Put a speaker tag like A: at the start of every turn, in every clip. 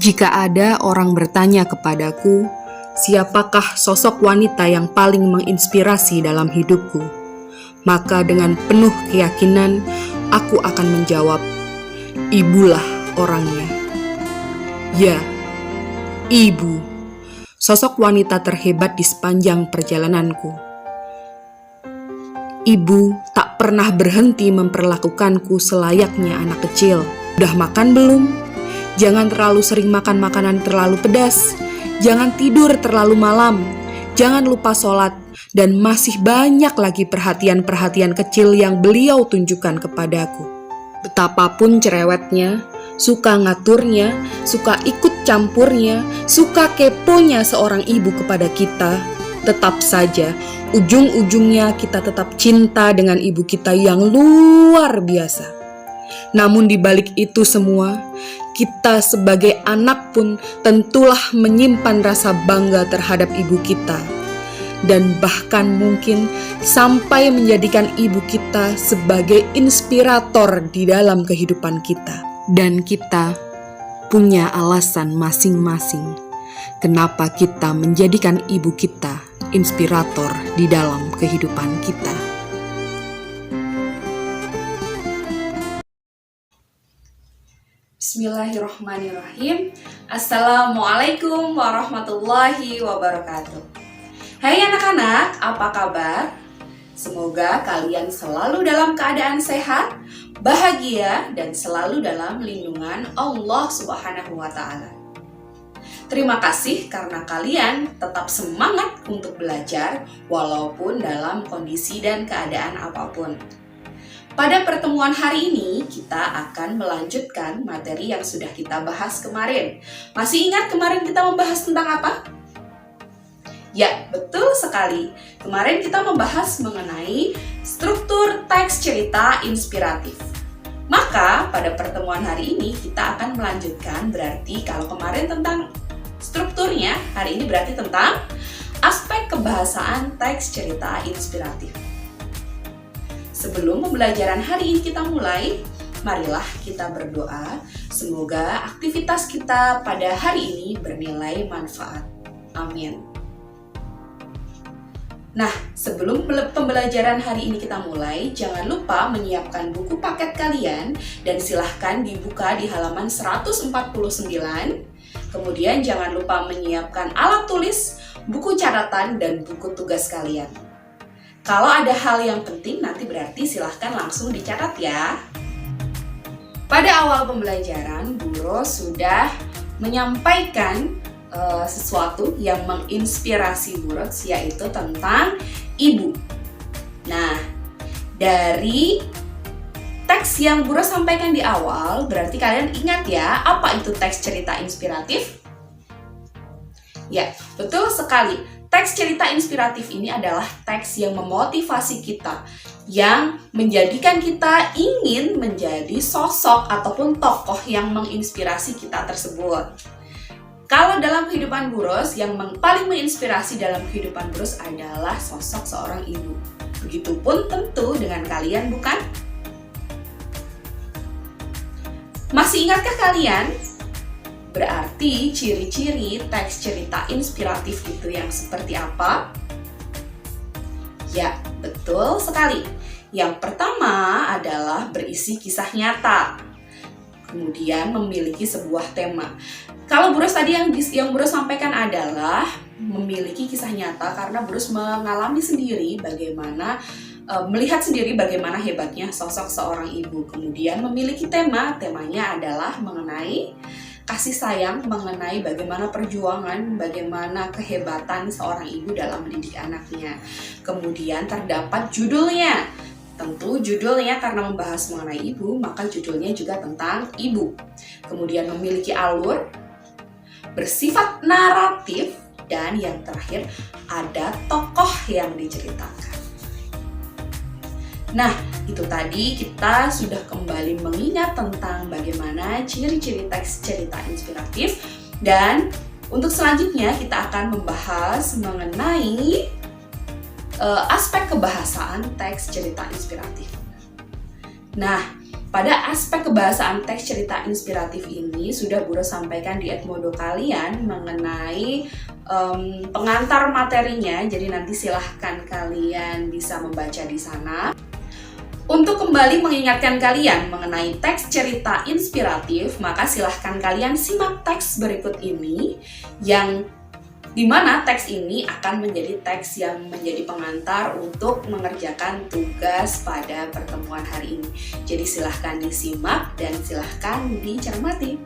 A: Jika ada orang bertanya kepadaku, siapakah sosok wanita yang paling menginspirasi dalam hidupku? Maka dengan penuh keyakinan, aku akan menjawab, ibulah orangnya. Ya, ibu, sosok wanita terhebat di sepanjang perjalananku. Ibu tak pernah berhenti memperlakukanku selayaknya anak kecil. Udah makan belum? Jangan terlalu sering makan makanan terlalu pedas. Jangan tidur terlalu malam. Jangan lupa sholat. Dan masih banyak lagi perhatian-perhatian kecil yang beliau tunjukkan kepadaku. Betapapun cerewetnya, suka ngaturnya, suka ikut campurnya, suka keponya seorang ibu kepada kita, tetap saja ujung-ujungnya kita tetap cinta dengan ibu kita yang luar biasa. Namun di balik itu semua, kita sebagai anak pun tentulah menyimpan rasa bangga terhadap ibu kita. Dan bahkan mungkin sampai menjadikan ibu kita sebagai inspirator di dalam kehidupan kita. Dan kita punya alasan masing-masing kenapa kita menjadikan ibu kita inspirator di dalam kehidupan kita.
B: Bismillahirrahmanirrahim. Assalamualaikum warahmatullahi wabarakatuh. Hai anak-anak, apa kabar? Semoga kalian selalu dalam keadaan sehat, bahagia, dan selalu dalam lindungan Allah Subhanahu wa Ta'ala. Terima kasih karena kalian tetap semangat untuk belajar walaupun dalam kondisi dan keadaan apapun. Pada pertemuan hari ini, kita akan melanjutkan materi yang sudah kita bahas kemarin. Masih ingat kemarin kita membahas tentang apa? Ya, betul sekali. Kemarin kita membahas mengenai struktur teks cerita inspiratif. Maka, pada pertemuan hari ini kita akan melanjutkan, berarti kalau kemarin tentang strukturnya, hari ini berarti tentang aspek kebahasaan teks cerita inspiratif. Sebelum pembelajaran hari ini kita mulai, marilah kita berdoa. Semoga aktivitas kita pada hari ini bernilai manfaat. Amin. Nah, sebelum pembelajaran hari ini kita mulai, jangan lupa menyiapkan buku paket kalian dan silahkan dibuka di halaman 149. Kemudian jangan lupa menyiapkan alat tulis, buku catatan, dan buku tugas kalian. Kalau ada hal yang penting nanti berarti silahkan langsung dicatat ya. Pada awal pembelajaran, Bu Ros sudah menyampaikan sesuatu yang menginspirasi Bu Ros, yaitu tentang ibu. Nah, dari teks yang Bu Ros sampaikan di awal, berarti kalian ingat ya, apa itu teks cerita inspiratif? Ya, betul sekali. Teks cerita inspiratif ini adalah teks yang memotivasi kita, yang menjadikan kita ingin menjadi sosok ataupun tokoh yang menginspirasi kita tersebut. Kalau dalam kehidupan Bu Ros, yang paling menginspirasi dalam kehidupan Bu Ros adalah sosok seorang ibu. Begitupun tentu dengan kalian, bukan? Masih ingatkah kalian? Berarti ciri-ciri teks cerita inspiratif itu yang seperti apa? Ya, betul sekali. Yang pertama adalah berisi kisah nyata. Kemudian memiliki sebuah tema. Kalau Bu Ros tadi yang Bu Ros sampaikan adalah memiliki kisah nyata karena Bu Ros mengalami sendiri bagaimana melihat sendiri bagaimana hebatnya sosok seorang ibu. Kemudian memiliki temanya adalah mengenai kasih sayang, mengenai bagaimana perjuangan, bagaimana kehebatan seorang ibu dalam mendidik anaknya. Kemudian terdapat judulnya. Tentu judulnya karena membahas mengenai ibu, maka judulnya juga tentang ibu. Kemudian memiliki alur, bersifat naratif, dan yang terakhir ada tokoh yang diceritakan. Nah, itu tadi kita sudah kembali mengingat tentang bagaimana ciri-ciri teks cerita inspiratif, dan untuk selanjutnya kita akan membahas mengenai aspek kebahasaan teks cerita inspiratif. Nah, Pada aspek kebahasaan teks cerita inspiratif ini sudah Bu Ros sampaikan di Edmodo kalian mengenai pengantar materinya, jadi nanti silahkan kalian bisa membaca di sana. Untuk kembali mengingatkan kalian mengenai teks cerita inspiratif, maka silahkan kalian simak teks berikut ini yang dimana teks ini akan menjadi teks yang menjadi pengantar untuk mengerjakan tugas pada pertemuan hari ini. Jadi silahkan disimak dan silahkan dicermati.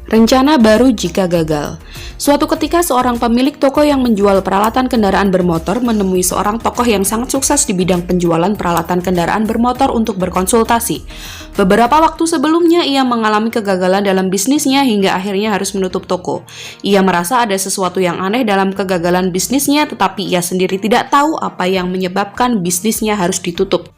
A: Rencana baru jika gagal. Suatu ketika seorang pemilik toko yang menjual peralatan kendaraan bermotor menemui seorang tokoh yang sangat sukses di bidang penjualan peralatan kendaraan bermotor untuk berkonsultasi. Beberapa waktu sebelumnya ia mengalami kegagalan dalam bisnisnya hingga akhirnya harus menutup toko. Ia merasa ada sesuatu yang aneh dalam kegagalan bisnisnya, tetapi ia sendiri tidak tahu apa yang menyebabkan bisnisnya harus ditutup.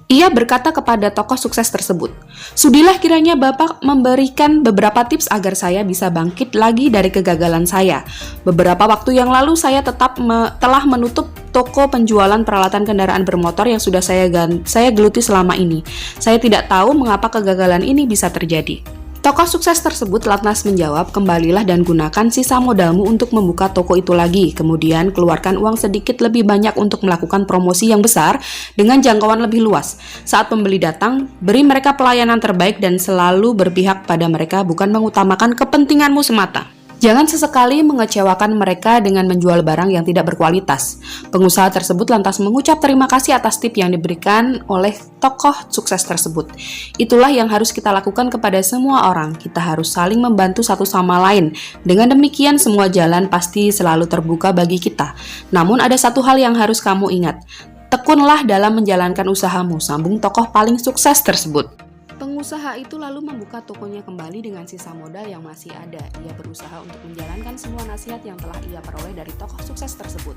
A: Ia berkata kepada tokoh sukses tersebut, "Sudilah kiranya Bapak memberikan beberapa tips agar saya bisa bangkit lagi dari kegagalan saya. Beberapa waktu yang lalu saya telah menutup toko penjualan peralatan kendaraan bermotor yang sudah saya geluti selama ini. Saya tidak tahu mengapa kegagalan ini bisa terjadi." Tokoh sukses tersebut lantas menjawab, "Kembalilah dan gunakan sisa modalmu untuk membuka toko itu lagi. Kemudian keluarkan uang sedikit lebih banyak untuk melakukan promosi yang besar dengan jangkauan lebih luas. Saat pembeli datang, beri mereka pelayanan terbaik dan selalu berpihak pada mereka, bukan mengutamakan kepentinganmu semata. Jangan sesekali mengecewakan mereka dengan menjual barang yang tidak berkualitas." Pengusaha tersebut lantas mengucap terima kasih atas tip yang diberikan oleh tokoh sukses tersebut. Itulah yang harus kita lakukan kepada semua orang. Kita harus saling membantu satu sama lain. Dengan demikian semua jalan pasti selalu terbuka bagi kita. Namun ada satu hal yang harus kamu ingat. Tekunlah dalam menjalankan usahamu, sambung tokoh paling sukses tersebut. Pengusaha itu lalu membuka tokonya kembali dengan sisa modal yang masih ada. Ia berusaha untuk menjalankan semua nasihat yang telah ia peroleh dari tokoh sukses tersebut.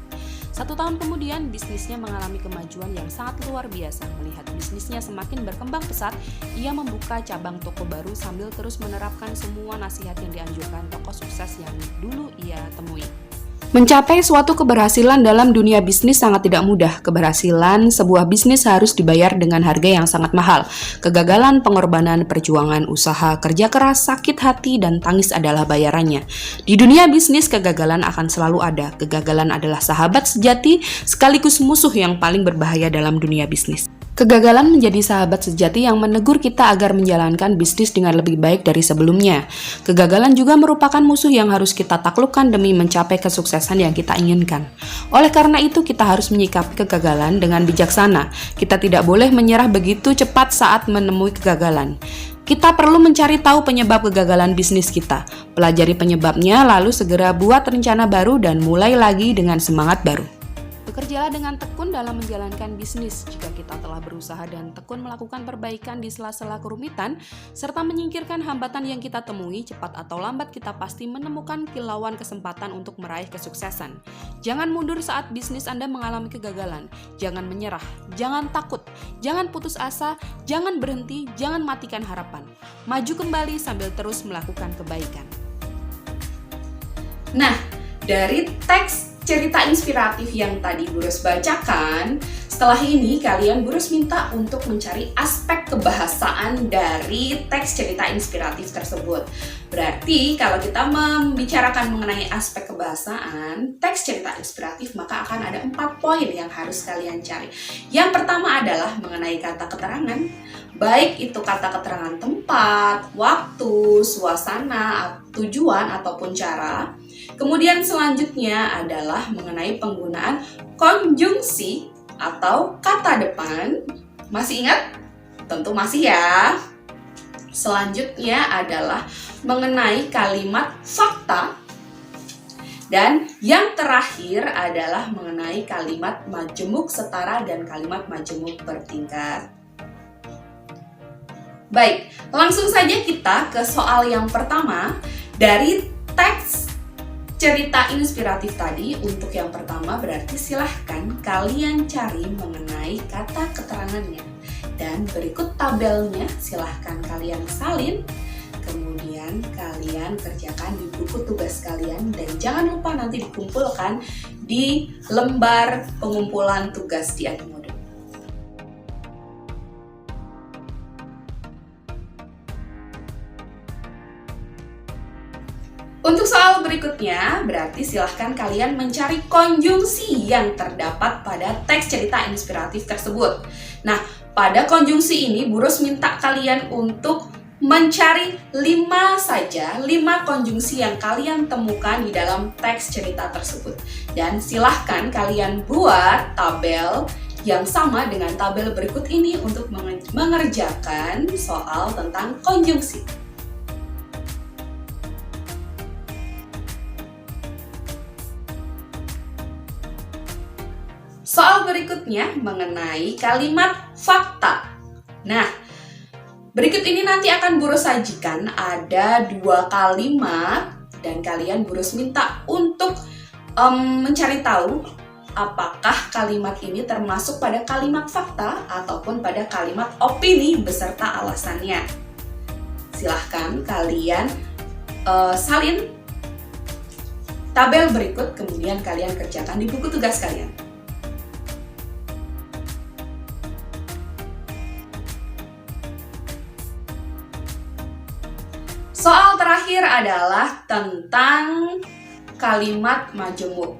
A: 1 tahun kemudian, bisnisnya mengalami kemajuan yang sangat luar biasa. Melihat bisnisnya semakin berkembang pesat, ia membuka cabang toko baru sambil terus menerapkan semua nasihat yang dianjurkan tokoh sukses yang dulu ia temui. Mencapai suatu keberhasilan dalam dunia bisnis sangat tidak mudah. Keberhasilan sebuah bisnis harus dibayar dengan harga yang sangat mahal. Kegagalan, pengorbanan, perjuangan, usaha, kerja keras, sakit hati, dan tangis adalah bayarannya. Di dunia bisnis, kegagalan akan selalu ada. Kegagalan adalah sahabat sejati sekaligus musuh yang paling berbahaya dalam dunia bisnis. Kegagalan menjadi sahabat sejati yang menegur kita agar menjalankan bisnis dengan lebih baik dari sebelumnya. Kegagalan juga merupakan musuh yang harus kita taklukkan demi mencapai kesuksesan yang kita inginkan. Oleh karena itu, kita harus menyikapi kegagalan dengan bijaksana. Kita tidak boleh menyerah begitu cepat saat menemui kegagalan. Kita perlu mencari tahu penyebab kegagalan bisnis kita. Pelajari penyebabnya, lalu segera buat rencana baru dan mulai lagi dengan semangat baru. Bekerjalah dengan tekun dalam menjalankan bisnis. Jika kita telah berusaha dan tekun melakukan perbaikan di sela-sela kerumitan, serta menyingkirkan hambatan yang kita temui, cepat atau lambat kita pasti menemukan kilauan kesempatan untuk meraih kesuksesan. Jangan mundur saat bisnis Anda mengalami kegagalan. Jangan menyerah, jangan takut, jangan putus asa, jangan berhenti, jangan matikan harapan. Maju kembali sambil terus melakukan kebaikan.
B: Nah, dari teks cerita inspiratif yang tadi Bu Ros bacakan, setelah ini kalian Bu Ros minta untuk mencari aspek kebahasaan dari teks cerita inspiratif tersebut. Berarti kalau kita membicarakan mengenai aspek kebahasaan teks cerita inspiratif, maka akan ada 4 poin yang harus kalian cari. Yang pertama adalah mengenai kata keterangan, baik itu kata keterangan tempat, waktu, suasana, tujuan, ataupun cara. Kemudian selanjutnya adalah mengenai penggunaan konjungsi atau kata depan. Masih ingat? Tentu masih ya. Selanjutnya adalah mengenai kalimat fakta. Dan yang terakhir adalah mengenai kalimat majemuk setara dan kalimat majemuk bertingkat. Baik, langsung saja kita ke soal yang pertama. Dari teks cerita inspiratif tadi, untuk yang pertama berarti silahkan kalian cari mengenai kata keterangannya. Dan berikut tabelnya silahkan kalian salin. Kemudian kalian kerjakan di buku tugas kalian. Dan jangan lupa nanti dikumpulkan di lembar pengumpulan tugas di Edmodo. Untuk soal berikutnya, berarti silahkan kalian mencari konjungsi yang terdapat pada teks cerita inspiratif tersebut. Nah, pada konjungsi ini, Bu Ros minta kalian untuk mencari 5 konjungsi yang kalian temukan di dalam teks cerita tersebut. Dan silahkan kalian buat tabel yang sama dengan tabel berikut ini untuk mengerjakan soal tentang konjungsi. Soal berikutnya mengenai kalimat fakta. Nah, berikut ini nanti akan Bu Ros sajikan ada 2 kalimat dan kalian Bu Ros minta untuk mencari tahu apakah kalimat ini termasuk pada kalimat fakta ataupun pada kalimat opini beserta alasannya. Silahkan kalian salin tabel berikut, kemudian kalian kerjakan di buku tugas kalian. Soal terakhir adalah tentang kalimat majemuk.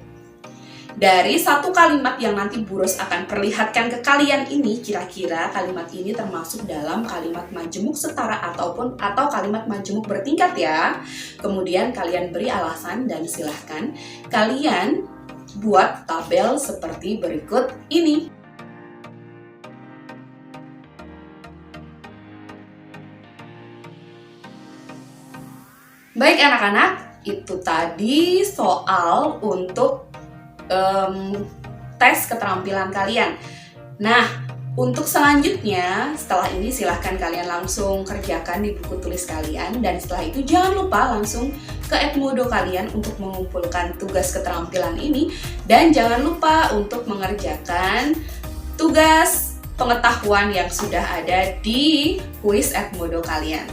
B: Dari 1 kalimat yang nanti Bu Ros akan perlihatkan ke kalian ini, kira-kira kalimat ini termasuk dalam kalimat majemuk setara atau kalimat majemuk bertingkat ya. Kemudian kalian beri alasan dan silahkan kalian buat tabel seperti berikut ini. Baik anak-anak, itu tadi soal untuk tes keterampilan kalian. Nah, untuk selanjutnya, setelah ini silahkan kalian langsung kerjakan di buku tulis kalian. Dan setelah itu jangan lupa langsung ke Edmodo kalian untuk mengumpulkan tugas keterampilan ini. Dan jangan lupa untuk mengerjakan tugas pengetahuan yang sudah ada di kuis Edmodo kalian.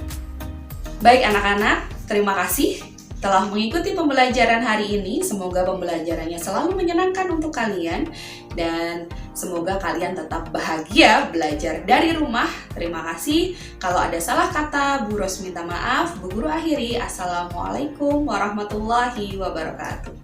B: Baik anak-anak, terima kasih telah mengikuti pembelajaran hari ini. Semoga pembelajarannya selalu menyenangkan untuk kalian dan semoga kalian tetap bahagia belajar dari rumah. Terima kasih. Kalau ada salah kata, Bu Ros minta maaf. Bu Guru akhiri. Assalamualaikum warahmatullahi wabarakatuh.